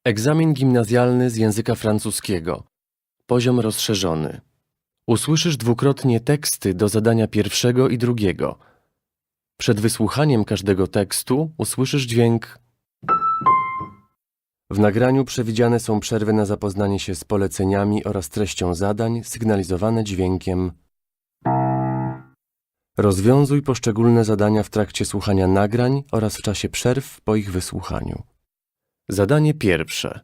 Egzamin gimnazjalny z języka francuskiego. Poziom rozszerzony. Usłyszysz dwukrotnie teksty do zadania pierwszego i drugiego. Przed wysłuchaniem każdego tekstu usłyszysz dźwięk. W nagraniu przewidziane są przerwy na zapoznanie się z poleceniami oraz treścią zadań, sygnalizowane dźwiękiem. Rozwiązuj poszczególne zadania w trakcie słuchania nagrań oraz w czasie przerw po ich wysłuchaniu. Zadanie pierwsze.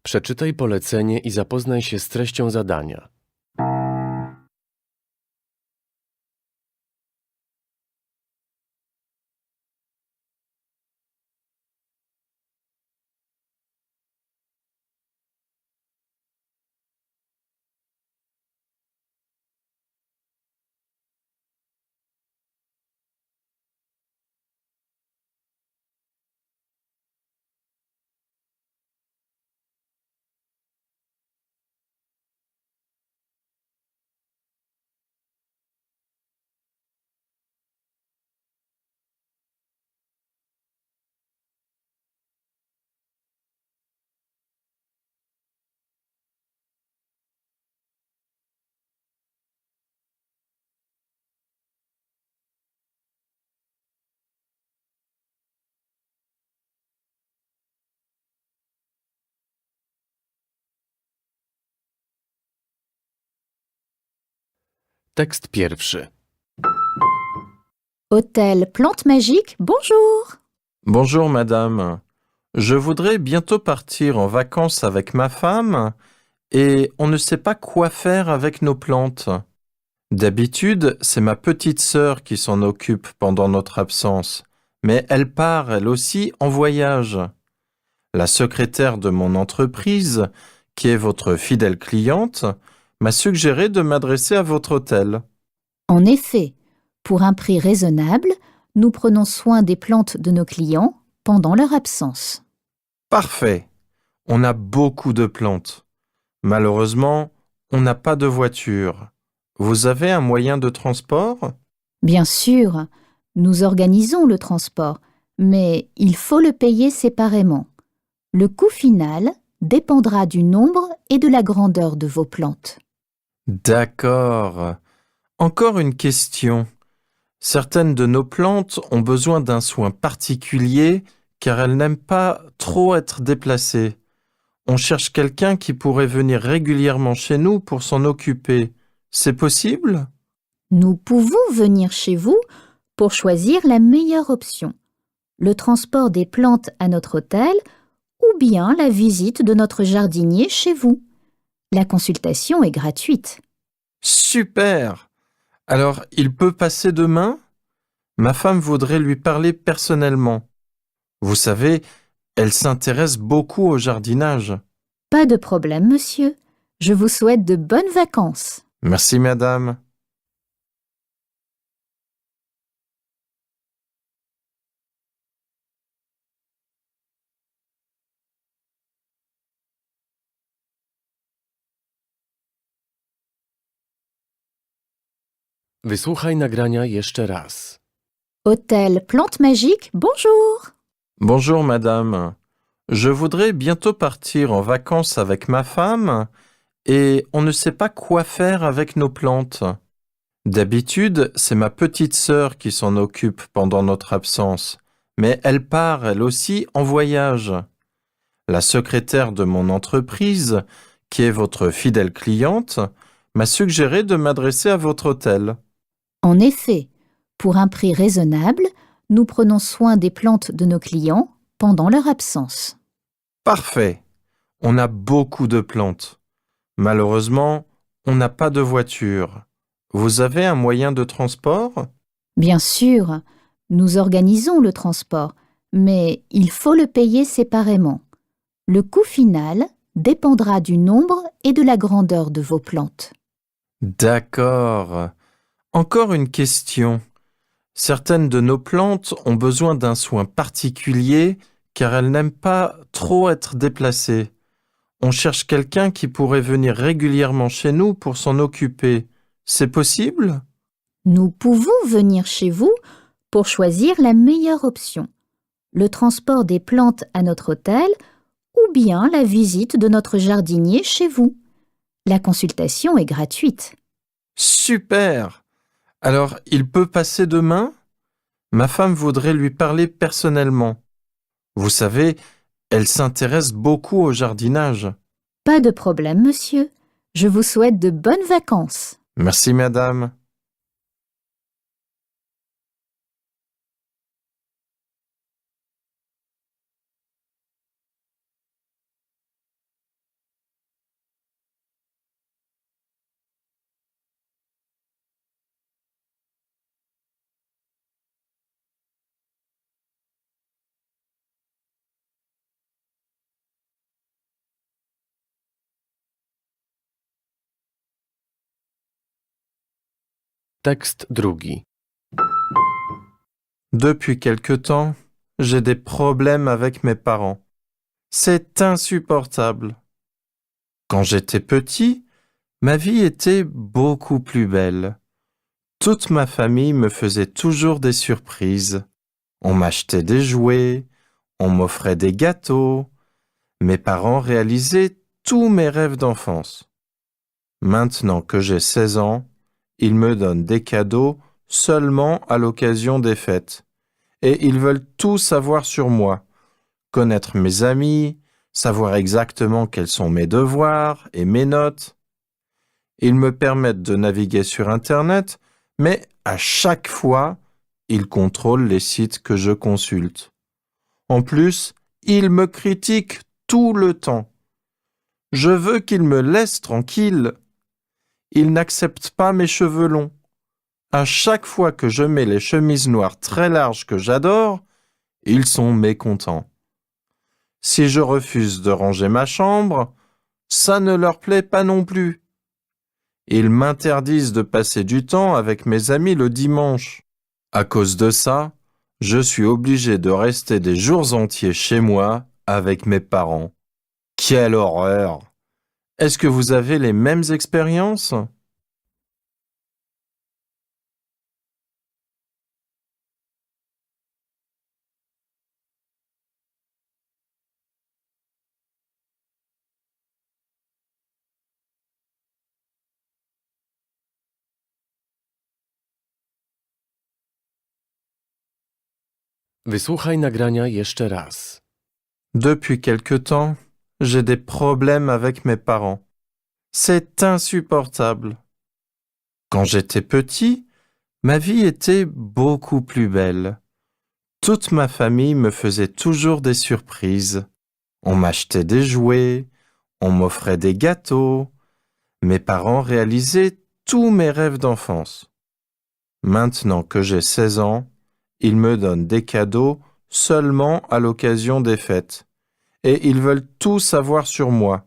Przeczytaj polecenie i zapoznaj się z treścią zadania. Tekst pierwszy. Hôtel Plante Magique, bonjour. Bonjour madame, je voudrais bientôt partir en vacances avec ma femme et on ne sait pas quoi faire avec nos plantes. D'habitude, c'est ma petite sœur qui s'en occupe pendant notre absence, mais elle part elle aussi en voyage. La secrétaire de mon entreprise, qui est votre fidèle cliente, m'a suggéré de m'adresser à votre hôtel. En effet, pour un prix raisonnable, nous prenons soin des plantes de nos clients pendant leur absence. Parfait. On a beaucoup de plantes. Malheureusement, on n'a pas de voiture. Vous avez un moyen de transport? Bien sûr, nous organisons le transport, mais il faut le payer séparément. Le coût final dépendra du nombre et de la grandeur de vos plantes. D'accord. Encore une question. Certaines de nos plantes ont besoin d'un soin particulier car elles n'aiment pas trop être déplacées. On cherche quelqu'un qui pourrait venir régulièrement chez nous pour s'en occuper. C'est possible? Nous pouvons venir chez vous pour choisir la meilleure option. Le transport des plantes à notre hôtel ou bien la visite de notre jardinier chez vous. La consultation est gratuite. Super! Alors, il peut passer demain? Ma femme voudrait lui parler personnellement. Vous savez, elle s'intéresse beaucoup au jardinage. Pas de problème, monsieur. Je vous souhaite de bonnes vacances. Merci, madame. Wysłuchaj nagrania jeszcze raz. Hôtel Plante Magique, bonjour. Bonjour, madame. Je voudrais bientôt partir en vacances avec ma femme et on ne sait pas quoi faire avec nos plantes. D'habitude, c'est ma petite sœur qui s'en occupe pendant notre absence, mais elle part elle aussi en voyage. La secrétaire de mon entreprise, qui est votre fidèle cliente, m'a suggéré de m'adresser à votre hôtel. En effet, pour un prix raisonnable, nous prenons soin des plantes de nos clients pendant leur absence. Parfait. On a beaucoup de plantes. Malheureusement, on n'a pas de voiture. Vous avez un moyen de transport? Bien sûr, nous organisons le transport, mais il faut le payer séparément. Le coût final dépendra du nombre et de la grandeur de vos plantes. D'accord. Encore une question. Certaines de nos plantes ont besoin d'un soin particulier car elles n'aiment pas trop être déplacées. On cherche quelqu'un qui pourrait venir régulièrement chez nous pour s'en occuper. C'est possible? Nous pouvons venir chez vous pour choisir la meilleure option. Le transport des plantes à notre hôtel ou bien la visite de notre jardinier chez vous. La consultation est gratuite. Super! Alors, il peut passer demain? Ma femme voudrait lui parler personnellement. Vous savez, elle s'intéresse beaucoup au jardinage. Pas de problème, monsieur. Je vous souhaite de bonnes vacances. Merci, madame. Tekst drugi. Depuis quelque temps, j'ai des problèmes avec mes parents. C'est insupportable. Quand j'étais petit, ma vie était beaucoup plus belle. Toute ma famille me faisait toujours des surprises. On m'achetait des jouets, on m'offrait des gâteaux. Mes parents réalisaient tous mes rêves d'enfance. Maintenant que j'ai 16 ans, ils me donnent des cadeaux seulement à l'occasion des fêtes. Et ils veulent tout savoir sur moi, connaître mes amis, savoir exactement quels sont mes devoirs et mes notes. Ils me permettent de naviguer sur Internet, mais à chaque fois, ils contrôlent les sites que je consulte. En plus, ils me critiquent tout le temps. Je veux qu'ils me laissent tranquille. Ils n'acceptent pas mes cheveux longs. À chaque fois que je mets les chemises noires très larges que j'adore, ils sont mécontents. Si je refuse de ranger ma chambre, ça ne leur plaît pas non plus. Ils m'interdisent de passer du temps avec mes amis le dimanche. À cause de ça, je suis obligé de rester des jours entiers chez moi avec mes parents. Quelle horreur! Est-ce que vous avez les mêmes expériences? Wysłuchaj nagrania jeszcze raz. Depuis quelque temps, j'ai des problèmes avec mes parents. C'est insupportable. Quand j'étais petit, ma vie était beaucoup plus belle. Toute ma famille me faisait toujours des surprises. On m'achetait des jouets, on m'offrait des gâteaux. Mes parents réalisaient tous mes rêves d'enfance. Maintenant que j'ai 16 ans, ils me donnent des cadeaux seulement à l'occasion des fêtes. Et ils veulent tout savoir sur moi,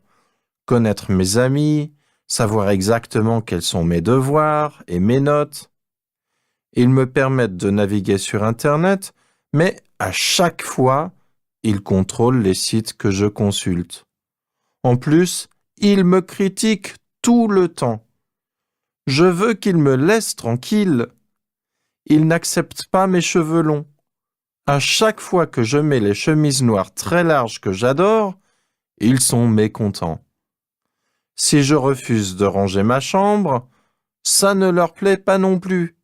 connaître mes amis, savoir exactement quels sont mes devoirs et mes notes. Ils me permettent de naviguer sur Internet, mais à chaque fois, ils contrôlent les sites que je consulte. En plus, ils me critiquent tout le temps. Je veux qu'ils me laissent tranquille. Ils n'acceptent pas mes cheveux longs. À chaque fois que je mets les chemises noires très larges que j'adore, ils sont mécontents. Si je refuse de ranger ma chambre, ça ne leur plaît pas non plus.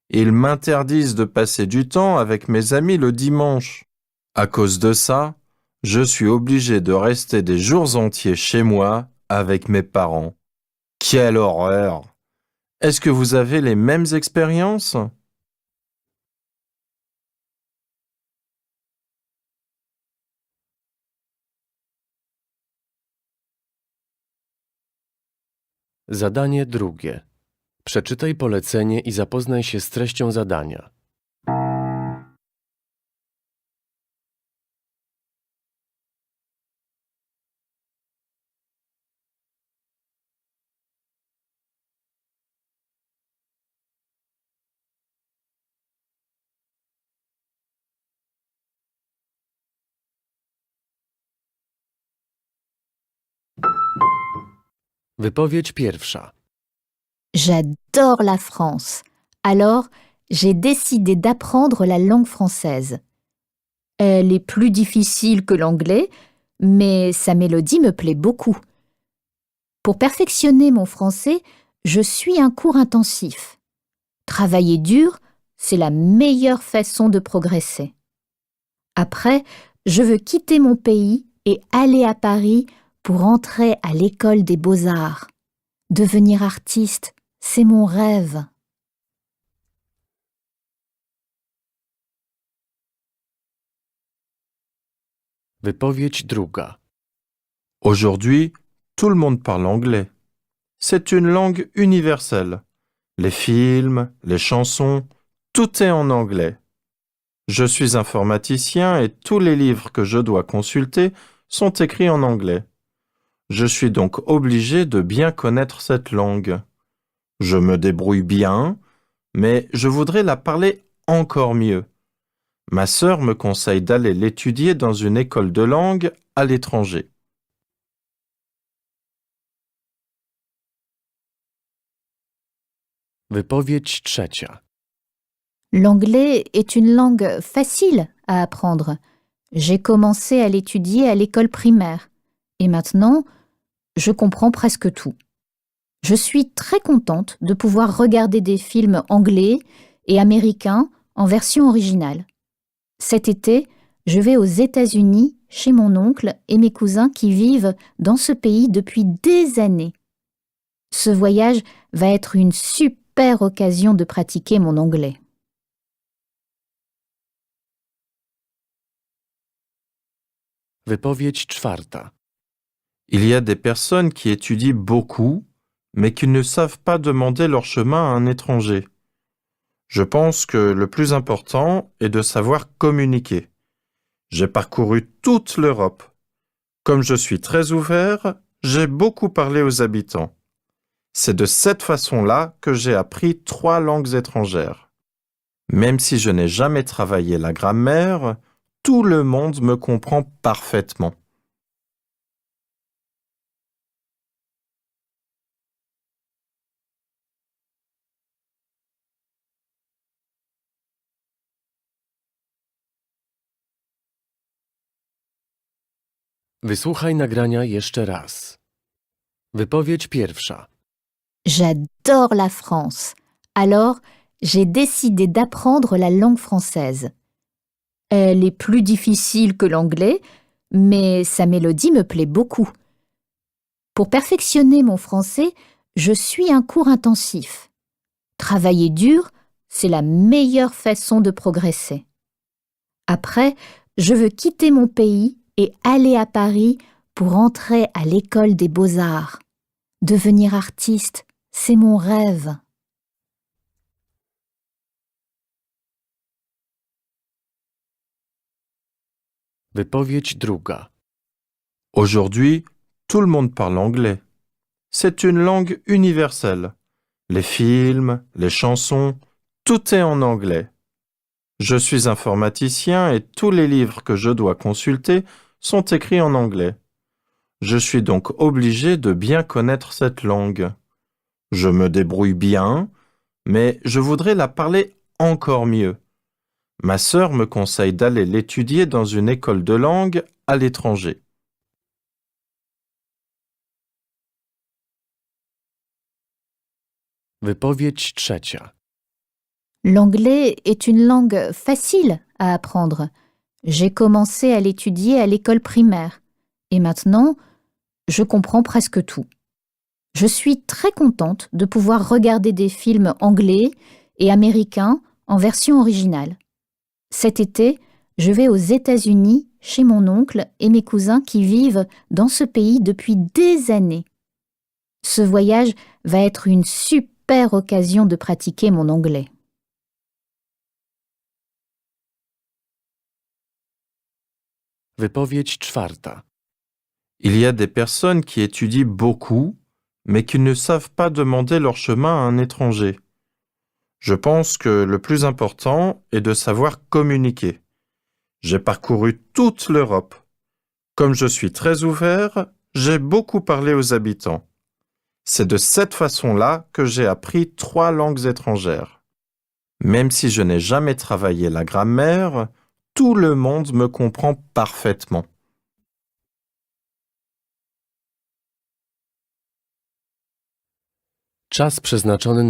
Ils m'interdisent de passer du temps avec mes amis le dimanche. À cause de ça, je suis obligé de rester des jours entiers chez moi avec mes parents. Quelle horreur! Est-ce que vous avez les mêmes expériences? Zadanie drugie. Przeczytaj polecenie i zapoznaj się z treścią zadania. Wypowiedź pierwsza. J'adore la France. Alors, j'ai décidé d'apprendre la langue française. Elle est plus difficile que l'anglais, mais sa mélodie me plaît beaucoup. Pour perfectionner mon français, je suis un cours intensif. Travailler dur, c'est la meilleure façon de progresser. Après, je veux quitter mon pays et aller à Paris pour entrer à l'école des beaux-arts. Devenir artiste, c'est mon rêve. Wypowiedź druga. Aujourd'hui, tout le monde parle anglais. C'est une langue universelle. Les films, les chansons, tout est en anglais. Je suis informaticien et tous les livres que je dois consulter sont écrits en anglais. Je suis donc obligé de bien connaître cette langue. Je me débrouille bien, mais je voudrais la parler encore mieux. Ma sœur me conseille d'aller l'étudier dans une école de langue à l'étranger. Wypowiedź trzecia. L'anglais est une langue facile à apprendre. J'ai commencé à l'étudier à l'école primaire et maintenant, je comprends presque tout. Je suis très contente de pouvoir regarder des films anglais et américains en version originale. Cet été, je vais aux États-Unis chez mon oncle et mes cousins qui vivent dans ce pays depuis des années. Ce voyage va être une super occasion de pratiquer mon anglais. Wypowiedź czwarta. Il y a des personnes qui étudient beaucoup, mais qui ne savent pas demander leur chemin à un étranger. Je pense que le plus important est de savoir communiquer. J'ai parcouru toute l'Europe. Comme je suis très ouvert, j'ai beaucoup parlé aux habitants. C'est de cette façon-là que j'ai appris 3 langues étrangères. Même si je n'ai jamais travaillé la grammaire, tout le monde me comprend parfaitement. Wysłuchaj nagrania jeszcze raz. Wypowiedź pierwsza. J'adore la France. Alors, j'ai décidé d'apprendre la langue française. Elle est plus difficile que l'anglais, mais sa mélodie me plaît beaucoup. Pour perfectionner mon français, je suis un cours intensif. Travailler dur, c'est la meilleure façon de progresser. Après, je veux quitter mon pays et aller à Paris pour entrer à l'école des beaux-arts. Devenir artiste, c'est mon rêve. Wypowiedź druga. Aujourd'hui, tout le monde parle anglais. C'est une langue universelle. Les films, les chansons, tout est en anglais. Je suis informaticien et tous les livres que je dois consulter sont écrits en anglais. Je suis donc obligé de bien connaître cette langue. Je me débrouille bien, mais je voudrais la parler encore mieux. Ma sœur me conseille d'aller l'étudier dans une école de langue à l'étranger. Wypowiedź trzecia. L'anglais est une langue facile à apprendre. J'ai commencé à l'étudier à l'école primaire et maintenant, je comprends presque tout. Je suis très contente de pouvoir regarder des films anglais et américains en version originale. Cet été, je vais aux États-Unis chez mon oncle et mes cousins qui vivent dans ce pays depuis des années. Ce voyage va être une super occasion de pratiquer mon anglais. Wypowiedź czwarta. Il y a des personnes qui étudient beaucoup, mais qui ne savent pas demander leur chemin à un étranger. Je pense que le plus important est de savoir communiquer. J'ai parcouru toute l'Europe. Comme je suis très ouvert, j'ai beaucoup parlé aux habitants. C'est de cette façon-là que j'ai appris 3 langues étrangères. Même si je n'ai jamais travaillé la grammaire, tout le monde me comprend parfaitement. Czas przeznaczony